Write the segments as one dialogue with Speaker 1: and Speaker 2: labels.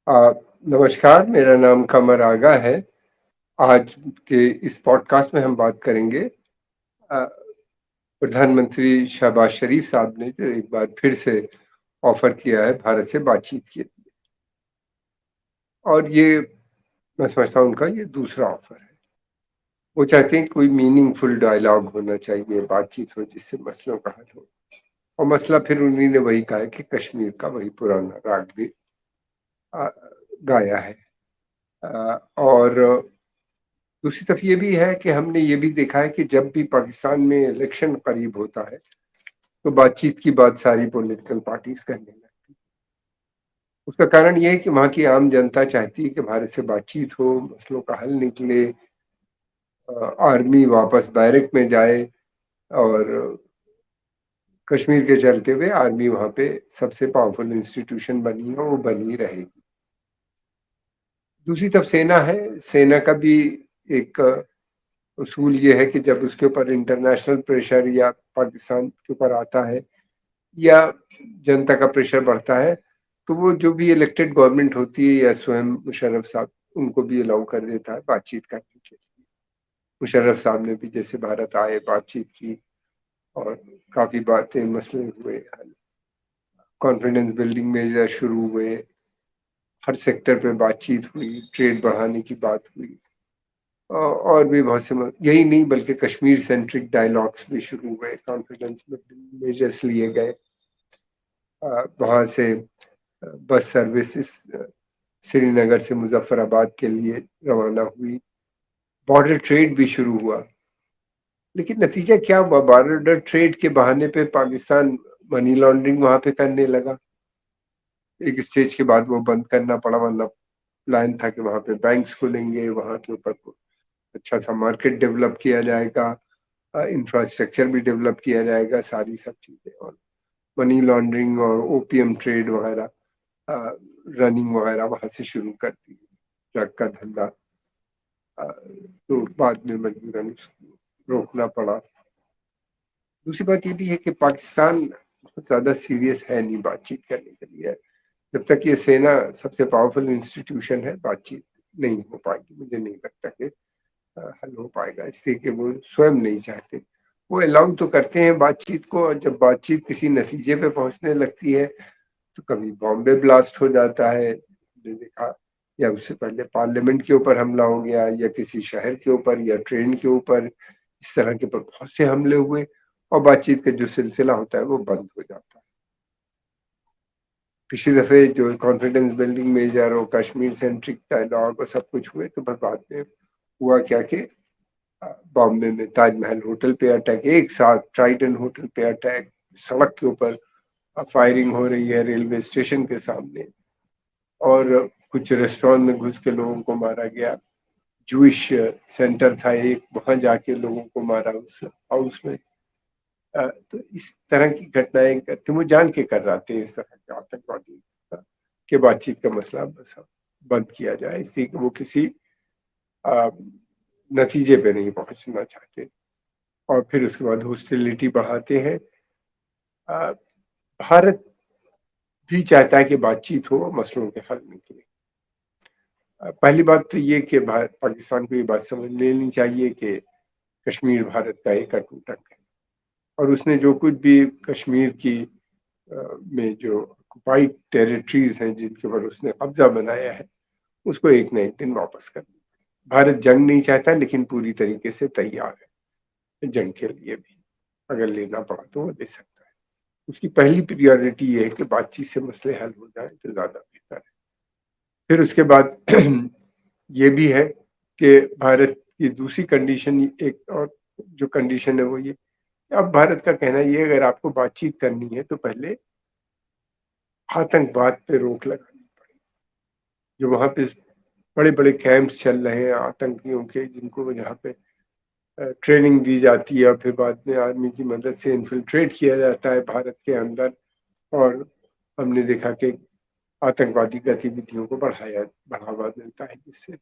Speaker 1: नमस्कार, मेरा नाम कमर आगा है। आज के इस पॉडकास्ट में हम बात करेंगे अ, प्रधानमंत्री शहबाज शरीफ साहब ने जो एक बार फिर से ऑफ़र किया है भारत से बातचीत के लिए। और ये मैं समझता हूँ उनका ये दूसरा ऑफ़र है। वो चाहते हैं कोई मीनिंगफुल डायलॉग होना चाहिए, बातचीत हो जिससे मसलों का हल हो। और मसला फिर उन्हीं ने वही कहा है कि कश्मीर का वही पुराना राग भी अ, गाया है। और दूसरी तरफ ये भी है कि हमने ये भी देखा है कि जब भी पाकिस्तान में इलेक्शन करीब होता है, तो बातचीत की बात सारी पॉलिटिकल पार्टीज़ करने लगती हैं। उसका कारण ये है कि वहाँ की आम जनता चाहती है कि भारत से बातचीत हो, मसलों का हल निकले, आर्मी वापस बैरक में जाए और कश्मीर के चलते हुए आर्मी वहाँ पे सबसे पावरफुल इंस्टीट्यूशन बनी है, वो बनी रहेगी। दूसरी तरफ सेना है, सेना का भी एक उसूल ये है कि जब उसके ऊपर इंटरनेशनल प्रेशर या पाकिस्तान के ऊपर आता है या जनता का प्रेशर बढ़ता है, तो वो जो भी इलेक्टेड गवर्नमेंट होती है या स्वयं मुशर्रफ साहब उनको भी अलाउ कर देता है बातचीत करने के लिए। मुशर्रफ साहब ने भी जैसे भारत आए, बातचीत की और काफ़ी बातें मसले हुए हल। कॉन्फिडेंस बिल्डिंग मेजर्स शुरू हुए, हर सेक्टर पे बातचीत हुई, ट्रेड बढ़ाने की बात हुई। और भी बहुत से यही नहीं बल्कि कश्मीर सेंट्रिक डायलॉग्स भी शुरू हुए, कॉन्फिडेंस बिल्डिंग मेजर्स लिए गए। वहाँ से बस सर्विसेज श्रीनगर से मुजफ्फराबाद के लिए रवाना हुई। बॉर्डर ट्रेड भी शुरू हुआ। लेकिन नतीजा क्या हुआ? बॉर्डर ट्रेड के बहाने पे पाकिस्तान मनी लॉन्ड्रिंग वहाँ पे करने लगा। एक स्टेज के बाद वो बंद करना पड़ा, वरना प्लान था कि वहाँ पे बैंक्स खुलेंगे, वहाँ के ऊपर अच्छा सा मार्केट डेवलप किया जाएगा, इंफ्रास्ट्रक्चर भी डेवलप किया जाएगा, सारी सब चीज़ें। और मनी लॉन्ड्रिंग और ओपीएम ट्रेड वगैरह रनिंग वगैरह वहाँ से शुरू कर दी। ड्रग का धंधा तो बाद में मजबूरन उसको रोकना पड़ा। दूसरी बात ये भी है कि पाकिस्तान बहुत ज़्यादा सीरियस है नहीं बातचीत करने के लिए। जब तक ये सेना सबसे पावरफुल इंस्टीट्यूशन है, बातचीत नहीं हो पाएगी। मुझे नहीं लगता कि हल हो पाएगा, इसलिए कि वो स्वयं नहीं चाहते। वो अलाउ तो करते हैं बातचीत को, और जब बातचीत किसी नतीजे पे पहुंचने लगती है तो कभी बॉम्बे ब्लास्ट हो जाता है, हमने देखा, या उससे पहले पार्लियामेंट के ऊपर हमला हो गया या किसी शहर के ऊपर या ट्रेन के ऊपर। इस तरह के ऊपर बहुत से हमले हुए और बातचीत का जो सिलसिला होता है वो बंद हो जाता है। पिछली दफे जो कॉन्फिडेंस बिल्डिंग मेजर और कश्मीर सेंट्रिक डायलॉग और सब कुछ हुए, तो फिर बाद में हुआ क्या कि बॉम्बे में ताजमहल होटल पे अटैक, एक साथ ट्राइडन होटल पे अटैक, सड़क के ऊपर फायरिंग हो रही है रेलवे स्टेशन के सामने, और कुछ रेस्टोरेंट में घुस के लोगों को मारा गया। जूइश सेंटर था एक, वहां जाके लोगों को मारा उस हाउस में। तो इस तरह की घटनाएं करते, वो जान के कर रहे थे इस तरह के आतंकवादी के बातचीत का मसला बस बंद किया जाए, इसलिए कि वो किसी अ, नतीजे पे नहीं पहुंचना चाहते। और फिर उसके बाद हॉस्टिलिटी बढ़ाते हैं। अ, भारत भी चाहता है कि बातचीत हो, मसलों के हल निकले। पहली बात तो ये कि पाकिस्तान को ये बात समझ लेनी चाहिए कि कश्मीर भारत का एक अटूट अंग है, और उसने जो कुछ भी कश्मीर की में जो ऑक्युपाइड टेरिटरीज हैं जिनके ऊपर उसने कब्जा बनाया है, उसको एक न एक दिन वापस करना। भारत जंग नहीं चाहता, लेकिन पूरी तरीके से तैयार है जंग के लिए भी। अगर लेना पड़ा तो वो ले सकता है। उसकी पहली प्रायोरिटी ये है कि बातचीत से मसले हल हो जाए तो ज्यादा बेहतर है। फिर उसके बाद ये भी है कि भारत की दूसरी कंडीशन, एक और जो कंडीशन है वो ये, अब भारत का कहना ये, अगर आपको बातचीत करनी है तो पहले आतंकवाद पे रोक लगानी पड़ेगी। जो वहां पे बड़े बड़े कैंप्स चल रहे हैं आतंकियों के, जिनको यहाँ पे ट्रेनिंग दी जाती है और फिर बाद में आर्मी की मदद से इन्फिल्ट्रेट किया जाता है भारत के अंदर, और हमने देखा कि आतंकवादी गतिविधियों को बढ़ावा मिलता है, जिससे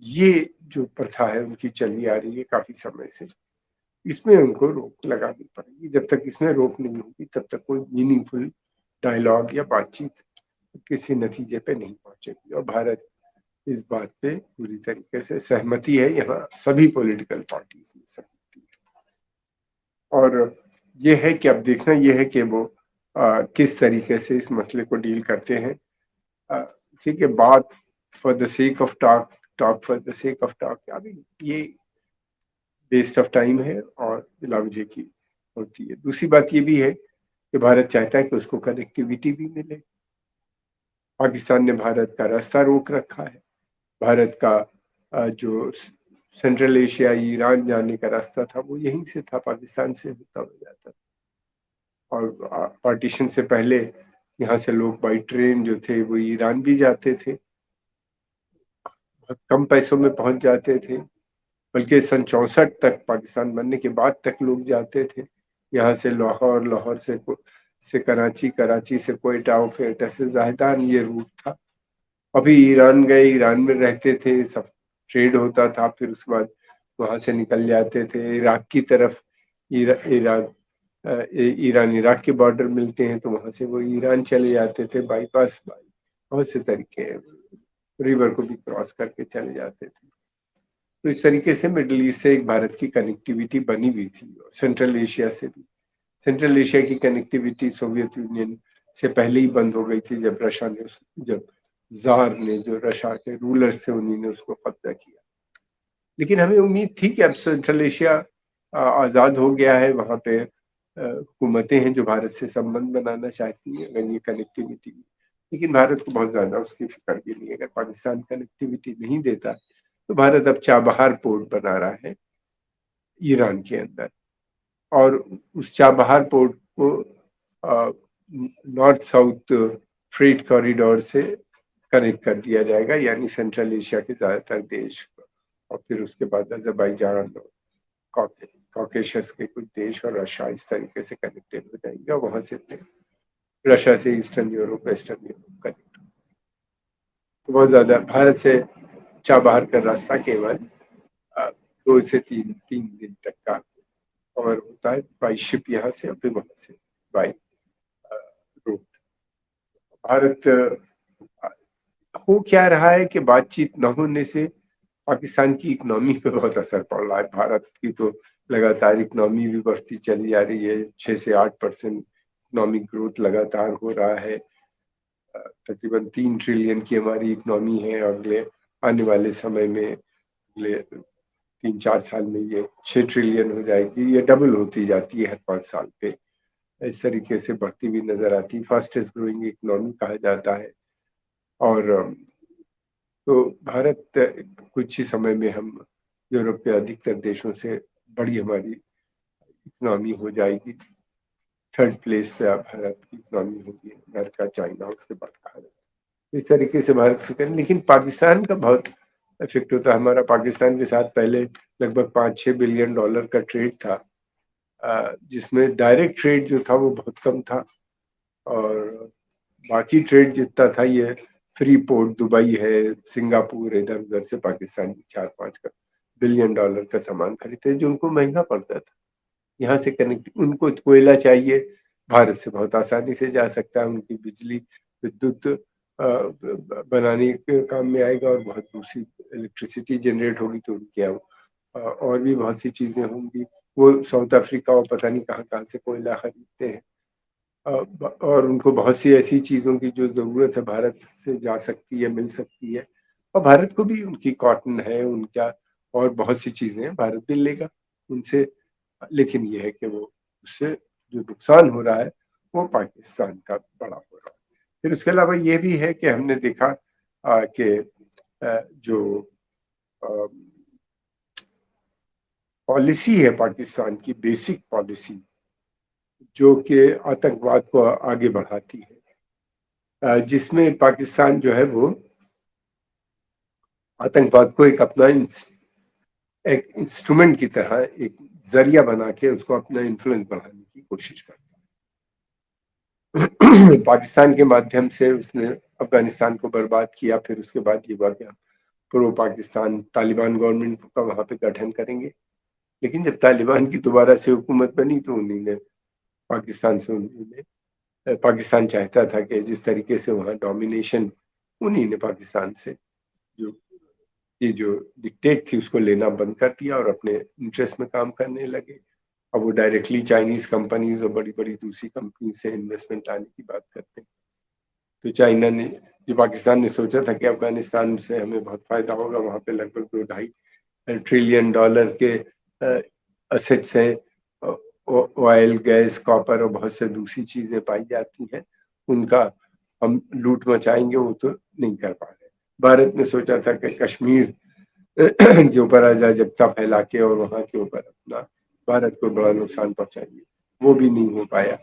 Speaker 1: ये जो प्रथा है उनकी चली आ रही है काफी समय से, इसमें उनको रोक लगानी पड़ेगी। जब तक इसमें रोक नहीं होगी तब तक कोई मीनिंगफुल डायलॉग या बातचीत किसी नतीजे पे नहीं पहुंचेगी। और भारत इस बात पे पूरी तरीके से सहमति है, यहाँ सभी पॉलिटिकल पार्टीज में सहमति है। और ये है कि अब देखना ये है कि वो किस तरीके से इस मसले को डील करते हैं। ठीक है, बात for the sake of talk, talk for the sake of talk, अभी ये वेस्ट ऑफ टाइम है और बिलावजे की होती है। दूसरी बात ये भी है कि भारत चाहता है कि उसको कनेक्टिविटी भी मिले। पाकिस्तान ने भारत का रास्ता रोक रखा है। भारत का जो सेंट्रल एशिया ईरान जाने का रास्ता था वो यहीं से था, पाकिस्तान से होता हुआ जाता था। और पार्टीशन से पहले यहाँ से लोग बाई ट्रेन जो थे वो ईरान भी जाते थे, बहुत कम पैसों में पहुंच जाते थे। बल्कि सन 64 तक, पाकिस्तान बनने के बाद तक लोग जाते थे यहाँ से लाहौर, लाहौर से कराची, कराची से कोयटा और कोयटा से जाहिदान, ये रूट था। अभी ईरान गए, ईरान में रहते थे, सब ट्रेड होता था, फिर उसके बाद वहां से निकल जाते थे इराक की तरफ। ईरान ईरान इराक के बॉर्डर मिलते हैं तो वहां से वो ईरान चले जाते थे बाईपास, बहुत से तरीके हैं, रिवर को भी क्रॉस करके चले जाते थे। तो इस तरीके से मिडिल ईस्ट से एक भारत की कनेक्टिविटी बनी हुई थी, सेंट्रल एशिया से भी। सेंट्रल एशिया की कनेक्टिविटी सोवियत यूनियन से पहले ही बंद हो गई थी, जब जार ने, जो रशिया के रूलर्स थे, उन्हीं ने उसको कब्जा किया। लेकिन हमें उम्मीद थी कि अब सेंट्रल एशिया आज़ाद हो गया है, वहाँ पे हुकूमतें हैं जो भारत से संबंध बनाना चाहती हैं अगर ये कनेक्टिविटी। लेकिन भारत को बहुत ज़्यादा उसकी फिक्र भी नहीं है। अगर पाकिस्तान कनेक्टिविटी नहीं देता तो भारत अब चाबहार पोर्ट बना रहा है ईरान के अंदर, और उस चाबहार पोर्ट को नॉर्थ साउथ फ्रेट कॉरिडोर से कनेक्ट कर दिया जाएगा, यानी सेंट्रल एशिया के ज़्यादातर देश, और फिर उसके बाद अजरबैजान, कॉकेशस के कुछ देश और रशिया इस तरीके से कनेक्टेड हो जाएंगे, और वहां से रशिया से eastern Europe, western Europe connect. तो बहुत ज़्यादा भारत से चाबहार का रास्ता केवल 2 से 3 दिन तक का कवर होता है बाई शिप यहाँ से, और फिर वहां से बाई रोड। भारत हो क्या रहा है कि बातचीत न होने से पाकिस्तान की इकोनॉमी पे बहुत असर पड़ रहा है। भारत की तो लगातार इकोनॉमी भी बढ़ती चली जा रही है, 6 से 8% इकोनॉमिक ग्रोथ लगातार हो रहा है। तकरीबन 3 ट्रिलियन की हमारी इकोनॉमी है, अगले आने वाले समय में, अगले 3-4 साल में ये 6 ट्रिलियन हो जाएगी। ये डबल होती जाती है हर 5 साल पे, इस तरीके से बढ़ती हुई नजर आती है। फास्टेस्ट ग्रोइंग इकोनॉमी कहा जाता है। और तो भारत कुछ ही समय में हम यूरोप के अधिकतर देशों से बड़ी हमारी इकोनॉमी हो जाएगी। 3rd प्लेस पे अब भारत की इकोनॉमी होगी, अमेरिका, चाइना, उसके बाद भारत। इस तरीके से भारत फिक्र, लेकिन पाकिस्तान का बहुत इफेक्ट होता है। हमारा पाकिस्तान के साथ पहले लगभग $5-6 बिलियन का ट्रेड था, जिसमें डायरेक्ट ट्रेड जो था वो बहुत कम था, और बाकी ट्रेड जितना था ये फ्री पोर्ट, दुबई है, सिंगापुर, इधर उधर से पाकिस्तान 4-5 बिलियन डॉलर का सामान खरीदते, जो उनको महंगा पड़ता था। यहाँ से कनेक्ट, उनको कोयला चाहिए, भारत से बहुत आसानी से जा सकता है, उनकी बिजली, विद्युत बनाने के काम में आएगा, और बहुत दूसरी इलेक्ट्रिसिटी जनरेट होगी तो उनके यहाँ और भी बहुत सी चीजें होंगी। वो साउथ अफ्रीका और पता नहीं कहाँ कहाँ से कोयला खरीदते हैं, और उनको बहुत सी ऐसी चीज़ों की जो ज़रूरत है भारत से जा सकती है, मिल सकती है। और भारत को भी उनकी कॉटन है, उनका और बहुत सी चीज़ें हैं, भारत भी लेगा उनसे। लेकिन ये है कि वो उससे जो नुकसान हो रहा है वो पाकिस्तान का बड़ा हो रहा है। फिर उसके अलावा ये भी है कि हमने देखा कि जो पॉलिसी है पाकिस्तान की, बेसिक पॉलिसी जो कि आतंकवाद को आगे बढ़ाती है, जिसमें पाकिस्तान जो है वो आतंकवाद को एक अपना एक इंस्ट्रूमेंट की तरह, एक जरिया बना के उसको अपना इन्फ्लुएंस बढ़ाने की कोशिश करता है। पाकिस्तान के माध्यम से उसने अफगानिस्तान को बर्बाद किया, फिर उसके बाद ये हुआ क्या, प्रो पाकिस्तान तालिबान गवर्नमेंट का वहां पे गठन करेंगे। लेकिन जब तालिबान की दोबारा से हुकूमत बनी तो उन्हीं ने पाकिस्तान से उन्होंने पाकिस्तान चाहता था कि जिस तरीके से वहाँ डोमिनेशन, उन्हीं ने पाकिस्तान से जो ये जो डिक्टेट थी उसको लेना बंद कर दिया और अपने इंटरेस्ट में काम करने लगे। अब वो डायरेक्टली चाइनीज कंपनीज और बड़ी बड़ी दूसरी कंपनी से इन्वेस्टमेंट लाने की बात करते हैं। तो चाइना ने, जो पाकिस्तान ने सोचा था कि अफगानिस्तान से हमें बहुत फायदा होगा, वहाँ पे लगभग 2-2.5 ट्रिलियन डॉलर के असेट्स हैं, ऑयल, गैस, कॉपर और बहुत से दूसरी चीजें पाई जाती हैं, उनका हम लूट मचाएंगे, वो तो नहीं कर पा रहे। भारत ने सोचा था कि कश्मीर के ऊपर अराजकता फैला के और वहां के ऊपर अपना भारत को बड़ा नुकसान पहुंचाएंगे, वो भी नहीं हो पाया।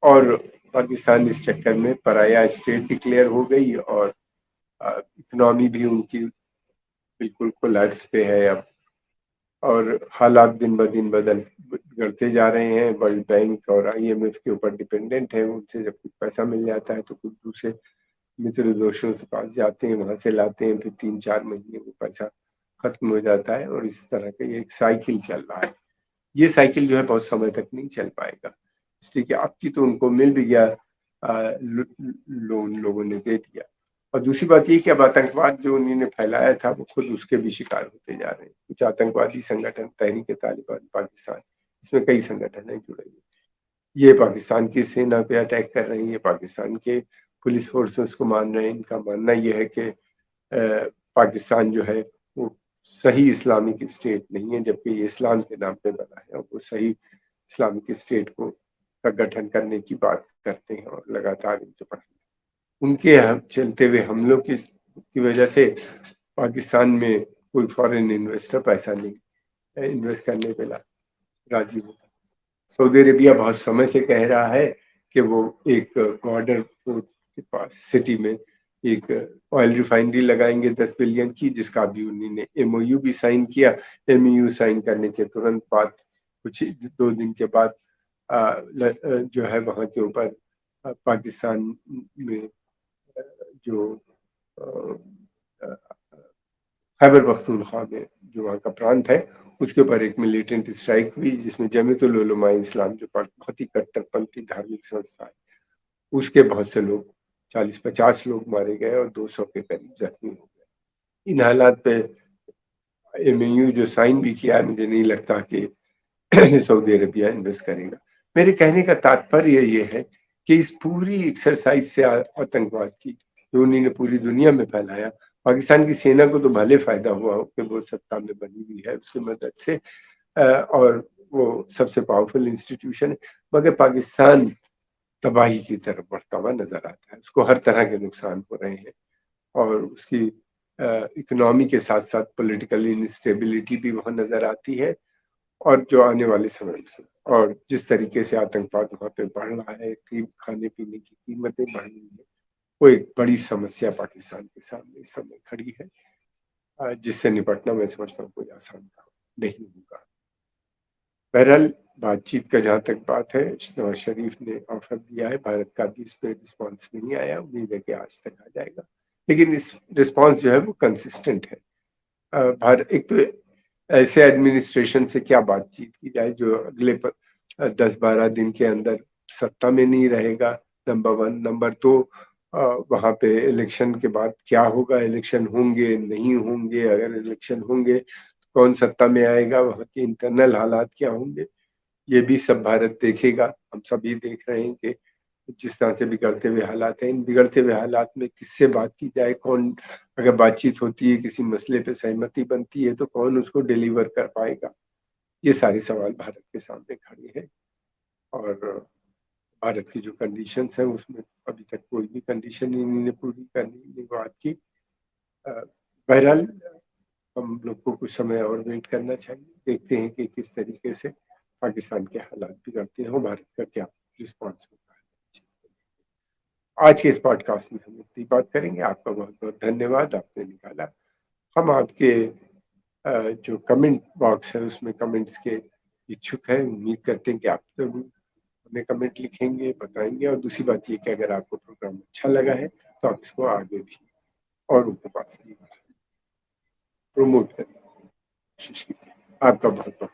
Speaker 1: और पाकिस्तान इस चक्कर में पराया स्टेट डिक्लेयर हो गई और इकोनॉमी भी उनकी बिल्कुल कोलैप्स पे है अब। और हालात दिन ब दिन बिगड़ते जा रहे हैं। वर्ल्ड बैंक और IMF के ऊपर डिपेंडेंट है, उनसे जब कुछ पैसा मिल जाता है तो कुछ दूसरे मित्र दोषों से पास जाते हैं, वहां से लाते हैं, फिर 3-4 महीने में पैसा खत्म हो जाता है और इस तरह का ये एक साइकिल चल रहा है। ये साइकिल जो है बहुत समय तक नहीं चल पाएगा, इसलिए कि आपकी तो उनको मिल भी गया, लोन लोगों ने दे दिया। और दूसरी बात ये कि अब आतंकवाद जो उन्होंने फैलाया था वो खुद उसके भी शिकार होते जा रहे हैं। कुछ आतंकवादी संगठन, तहरीक तालिबान पाकिस्तान, इसमें कई संगठन है जुड़े हुए, ये पाकिस्तान की सेना पे अटैक कर रही है, पाकिस्तान के पुलिस फोर्सेस को मान रहे हैं। इनका मानना यह है कि पाकिस्तान जो है वो सही इस्लामिक स्टेट नहीं है, जबकि ये इस्लाम के नाम पे बना है और वो सही इस्लामिक स्टेट को का गठन करने की बात करते हैं और लगातार इनको पकड़ उनके चलते हुए हमलों की वजह से पाकिस्तान में कोई फॉरेन इन्वेस्टर पैसा नहीं इन्वेस्ट करने पे राजी होता। सऊदी अरेबिया बहुत समय से कह रहा है कि वो एक बॉर्डर पोर्ट के पास सिटी में एक ऑयल रिफाइनरी लगाएंगे 10 बिलियन की, जिसका भी उन्होंने MOU भी साइन किया। MOU साइन करने के तुरंत बाद कुछ 2 दिन के बाद जो है वहाँ के ऊपर पाकिस्तान में जो खैबर पख्तूनख्वा में जो वहाँ का प्रांत है उसके ऊपर एक मिलिटेंट स्ट्राइक हुई, जिसमें जमीयतुल उलमा इस्लाम जो बहुत ही कट्टरपंथी धार्मिक संस्था है, उसके बहुत से लोग 40-50 लोग मारे गए और 200 के करीब जख्मी हो गए। इन हालात पे MOU जो साइन भी किया है, मुझे नहीं लगता कि सऊदी अरबिया इन्वेस्ट करेगा। मेरे कहने का तात्पर्य ये है कि इस पूरी एक्सरसाइज से आतंकवाद की जो उन्होंने पूरी दुनिया में फैलाया, पाकिस्तान की सेना को तो भले फायदा हुआ हो कि वो सत्ता में बनी हुई है उसकी मदद से, और वो सबसे पावरफुल इंस्टीट्यूशन है, मगर पाकिस्तान तबाही की तरफ बढ़ता हुआ नजर आता है। उसको हर तरह के नुकसान हो रहे हैं और उसकी इकोनॉमी के साथ साथ पॉलिटिकल इंस्टेबिलिटी भी वहाँ नजर आती है। और जो आने वाले समय में और जिस तरीके से आतंकवाद वहाँ पे बढ़ रहा है, खाने पीने की कीमतें बढ़ रही है, वो एक बड़ी समस्या पाकिस्तान के सामने इस समय खड़ी है, जिससे निपटना मैं समझता हूँ कोई आसान काम नहीं होगा। बहरहाल बातचीत का जहाँ तक बात है, नवाज शरीफ ने ऑफर दिया है, भारत का भी इस पे रिस्पॉन्स नहीं आया, उम्मीद है कि आज तक आ जाएगा, लेकिन इस रिस्पॉन्स जो है वो कंसिस्टेंट है। भारत एक तो ऐसे एडमिनिस्ट्रेशन से क्या बातचीत की जाए जो अगले 10-12 दिन के अंदर सत्ता में नहीं रहेगा, नंबर 1। नंबर 2, वहाँ पे इलेक्शन के बाद क्या होगा, इलेक्शन होंगे नहीं होंगे, अगर इलेक्शन होंगे तो कौन सत्ता में आएगा, वहाँ के इंटरनल हालात क्या होंगे, ये भी सब भारत देखेगा। हम सभी देख रहे हैं कि जिस तरह से बिगड़ते हुए हालात हैं, इन बिगड़ते हुए हालात में किससे बात की जाए, कौन, अगर बातचीत होती है किसी मसले पे सहमति बनती है तो कौन उसको डिलीवर कर पाएगा, ये सारे सवाल भारत के सामने खड़े हैं। और भारत की जो कंडीशंस है उसमें अभी तक कोई भी कंडीशन इन्होंने पूरी करनी नहीं बात की। बहरहाल हम लोग को कुछ समय और वेट करना चाहिए, देखते हैं कि किस तरीके से पाकिस्तान के हालात बिगड़ते हैं, भारत का क्या रिस्पॉन्स होता है। आज के इस पॉडकास्ट में हम इतनी बात करेंगे। आपका बहुत बहुत धन्यवाद, आपने निकाला। हम आपके जो कमेंट बॉक्स है उसमें कमेंट्स के इच्छुक हैं, उम्मीद करते हैं कि आप तो हमें कमेंट लिखेंगे, बताएंगे। और दूसरी बात ये कि अगर आपको प्रोग्राम अच्छा लगा है तो आप इसको आगे भी और उनके पास भी प्रमोट करने की कोशिश कीजिए। आपका बहुत बहुत